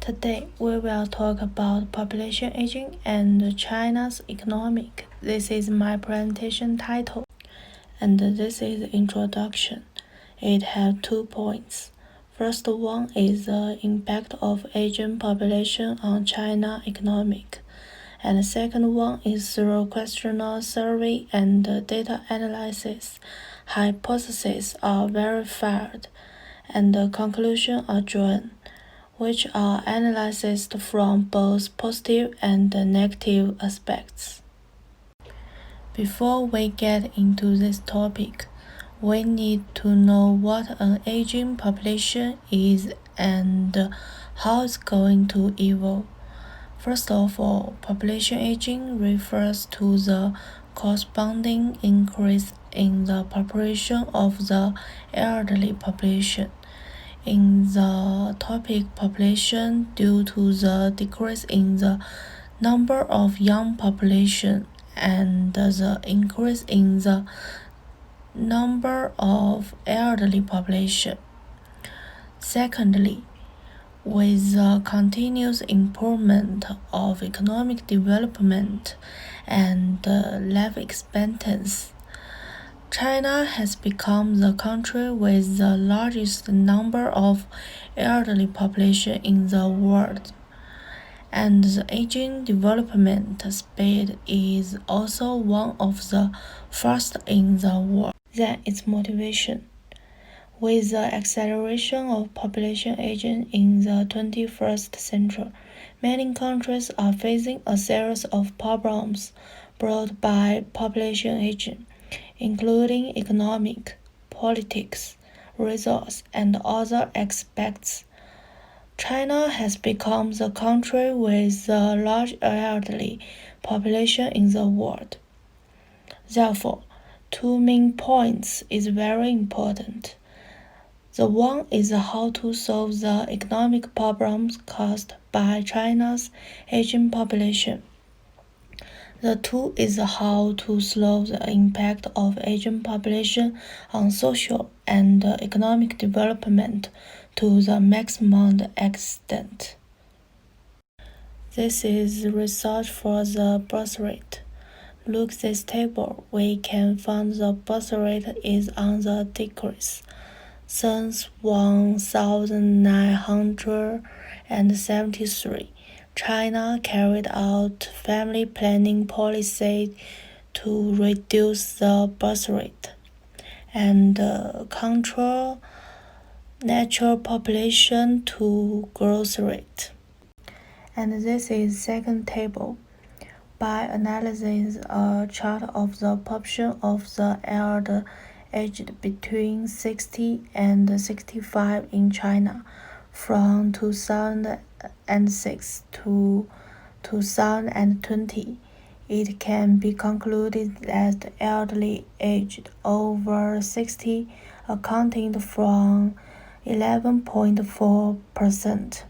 Today, we will talk about population aging and China's economic. This is my presentation title, and this is the introduction. It has 2 points. First one is the impact of aging population on China economic, and the second one is through questionnaire survey and data analysis. Hypotheses are verified, and the conclusions are drawn, which are analyzed from both positive and negative aspects. Before we get into this topic, we need to know what an aging population is and how it's going to evolve. First of all, population aging refers to the corresponding increase in the population of the elderly population in the topic population due to the decrease in the number of young population and the increase in the number of elderly population. Secondly, with the continuous improvement of economic development and life expectancy, China has become the country with the largest number of elderly population in the world, and the aging development speed is also one of the fastest in the world. Then its motivation. With the acceleration of population aging in the 21st century, many countries are facing a series of problems brought by population aging, including economic, politics, resource, and other aspects. China has become the country with the large elderly population in the world. Therefore, two main points is very important. The one is how to solve the economic problems caused by China's aging population. The two is how to slow the impact of aging population on social and economic development to the maximum extent. This is research for the birth rate. Look this table, we can find the birth rate is on the decrease. Since 1973, China carried out family planning policy to reduce the birth rate and control natural population to growth rate. And this is second table. By analyzing a chart of the population of the elder aged between 60 and 65 in China from 2006 to 2020, it can be concluded that elderly aged over 60 accounted for 11.4%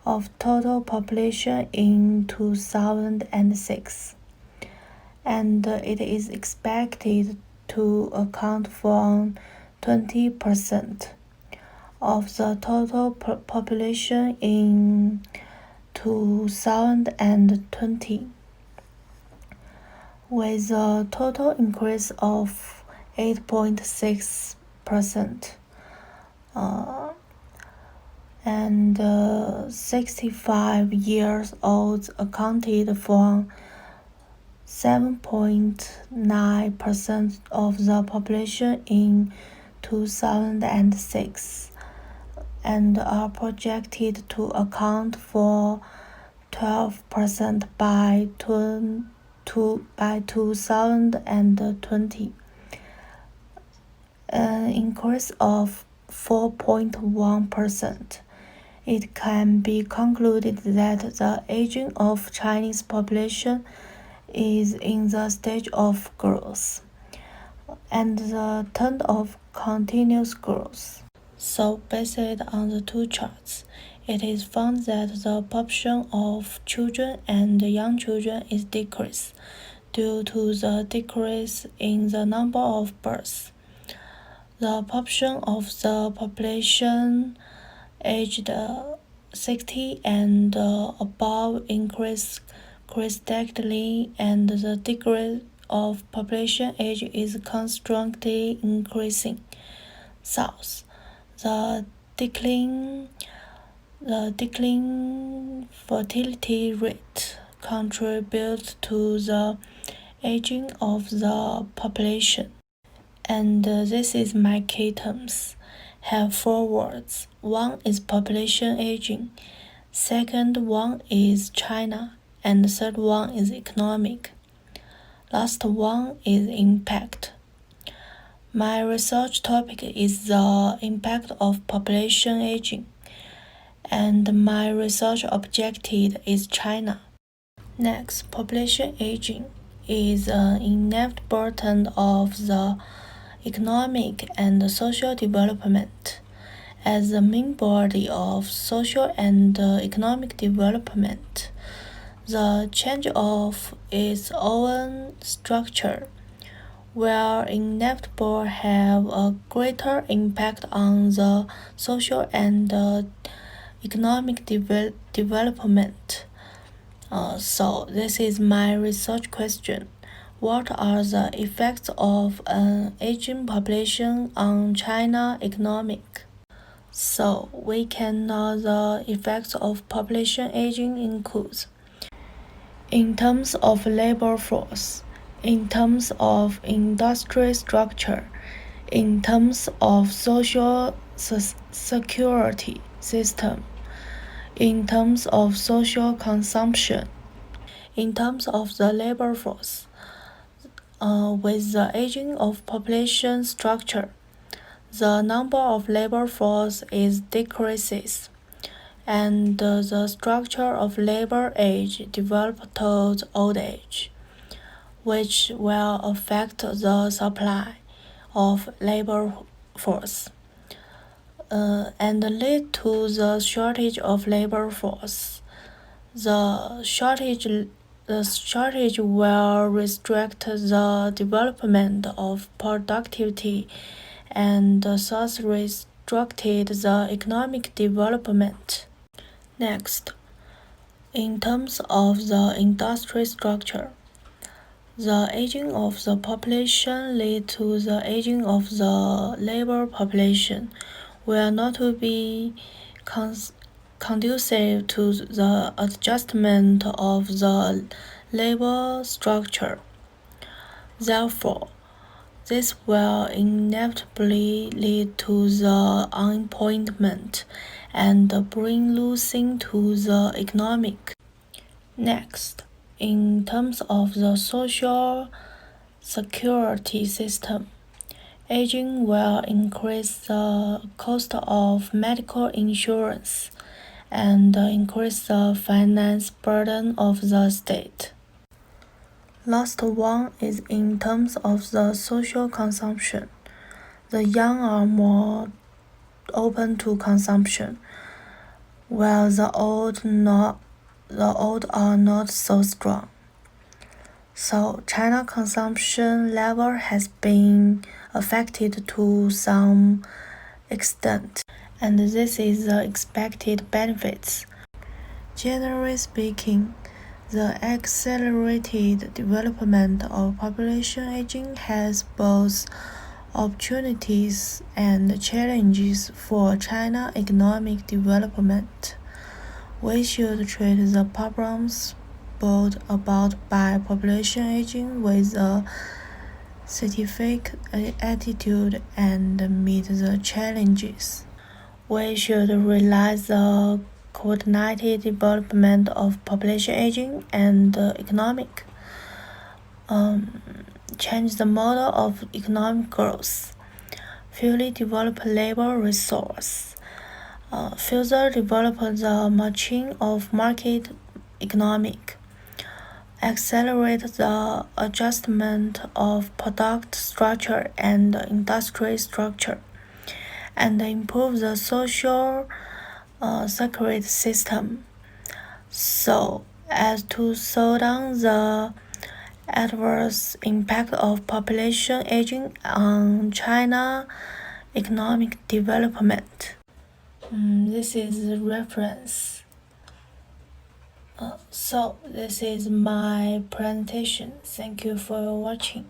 of total population in 2006, and it is expected to account for 20% of the total population in 2020, with a total increase of 8.6%. And 65 years old accounted for 7.9% of the population in 2006 and are projected to account for 12% by 2020, an increase of 4.1%. It can be concluded that the aging of Chinese population is in the stage of growth and the trend of continuous growth. So based on the two charts, it is found that the population of children and young children is decreased due to the decrease in the number of births. The population of the population aged 60 and above increase steadily, and the degree of population age is constantly increasing. South, the decline fertility rate contributes to the aging of the population. And this is my key terms. Have 4 words. One is population aging. Second one is China. And the third one is economic. Last one is impact. My research topic is the impact of population aging. And my research objective is China. Next, population aging is an inevitable part of the economic and social development. As the main body of social and economic development, the change of its own structure will inevitably have a greater impact on the social and economic development. So this is my research question. What are the effects of an aging population on China economic? So we can know the effects of population aging includes in terms of labor force, in terms of industry structure, in terms of social security system, in terms of social consumption, in terms of the labor force. With the aging of population structure, the number of labor force is decreases, and the structure of labor age develop towards old age, which will affect the supply of labor force and lead to the shortage of labor force. The shortage will restrict the development of productivity and thus restricted the economic development. Next, in terms of the industry structure, the aging of the population leads to the aging of the labor population will not be conducive to the adjustment of the labor structure. Therefore, this will inevitably lead to the unemployment and bring losing to the economic. Next, in terms of the social security system, aging will increase the cost of medical insurance and increase the finance burden of the state. Last one is in terms of the social consumption. The young are more open to consumption, while the old are not so strong. So China consumption level has been affected to some extent, and this is the expected benefits. Generally speaking, the accelerated development of population aging has both opportunities and challenges for China economic development. We should treat the problems brought about by population aging with a scientific attitude and meet the challenges. We should realize the coordinated development of population aging and economic. Change the model of economic growth. Fully develop labor resource. Further develop the machine of market economic. Accelerate the adjustment of product structure and industry structure, and improve the social security system so as to slow down the adverse impact of population aging on China economic development. This is the reference. So this is my presentation. Thank you for watching.